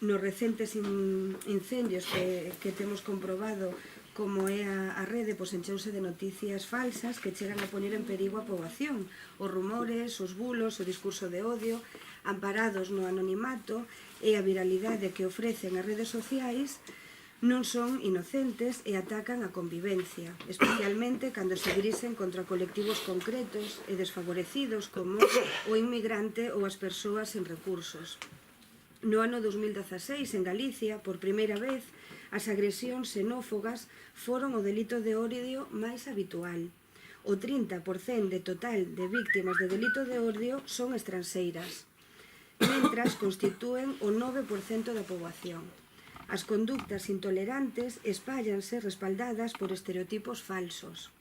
nos recentes incendios que temos comprobado como é a rede, pois encheuse de noticias falsas que chegan a poñer en perigo a poboación. Os rumores, os bulos, o discurso de odio, amparados no anonimato e a viralidade que ofrecen as redes sociais, non son inocentes e atacan a convivencia, especialmente cando se dirixen contra colectivos concretos e desfavorecidos como o inmigrante ou as persoas sen recursos. No ano 2016, en Galicia, por primeira vez, as agresións xenófogas foron o delito de odio máis habitual. O 30% de total de víctimas de delito de odio son estranxeiras, mentras constitúen o 9% da poboación. As conductas intolerantes espállanse respaldadas por estereotipos falsos.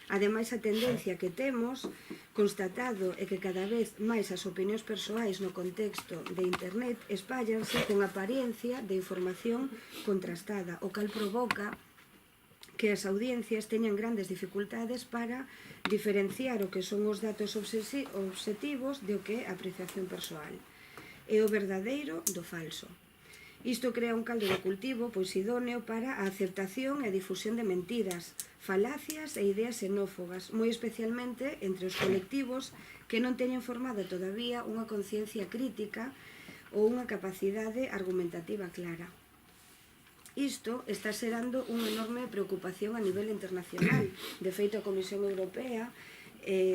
Ademais, a tendencia que temos constatado é que cada vez máis as opinións persoais no contexto de internet espállanse con apariencia de información contrastada, o cal provoca que as audiencias teñan grandes dificultades para diferenciar o que son os datos obxectivos do que é a apreciación persoal e o verdadeiro do falso. Isto crea un caldo de cultivo pois idóneo para a aceptación e a difusión de mentiras, falacias e ideas xenófogas, moi especialmente entre os colectivos que non teñen formada todavía unha conciencia crítica ou unha capacidade argumentativa clara. Isto está xerando unha enorme preocupación a nivel internacional. De feito, a Comisión Europea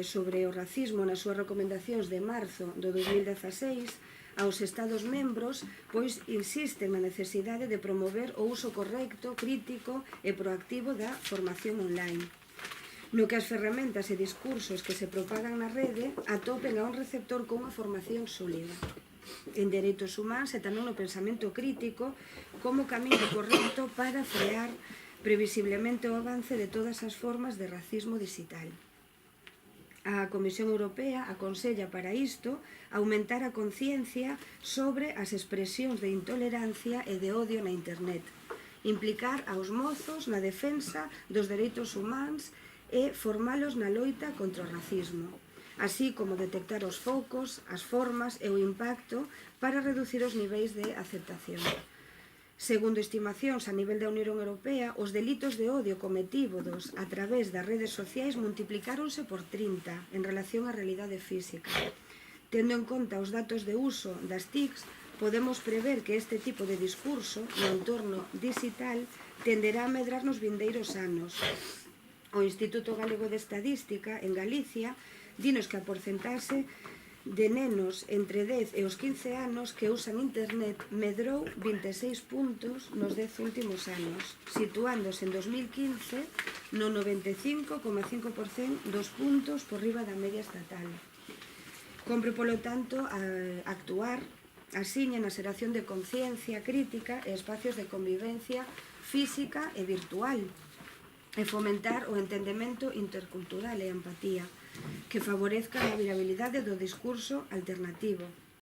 sobre o racismo nas súas recomendacións de marzo do 2016 aos Estados membros, pois insisten na necesidade de promover o uso correcto, crítico e proactivo da formación online, no que as ferramentas e discursos que se propagan na rede atopen a un receptor con unha formación sólida en dereitos humanos e tamén no pensamento crítico como camiño correcto para frear previsiblemente o avance de todas as formas de racismo digital. A Comisión Europea aconsella para isto aumentar a conciencia sobre as expresións de intolerancia e de odio na internet, implicar aos mozos na defensa dos dereitos humanos e formalos na loita contra o racismo, así como detectar os focos, as formas e o impacto para reducir os niveis de aceptación. Segundo estimacións a nivel da Unión Europea, os delitos de odio cometidos a través das redes sociais multiplicáronse por 30 en relación á realidade física. Tendo en conta os datos de uso das TICs, podemos prever que este tipo de discurso no entorno digital tenderá a medrar nos vindeiros anos. O Instituto Galego de Estadística, en Galicia, dinos que a porcentaxe de nenos entre 10 e os 15 anos que usan internet medrou 26 puntos nos 10 últimos anos, situándose en 2015 no 95,5% dos puntos por riba da media estatal. Compre, polo tanto, actuar asiña na xeración de conciencia crítica e espacios de convivencia física e virtual, e fomentar o entendemento intercultural e a empatía, que favorezca a viabilidade do discurso alternativo.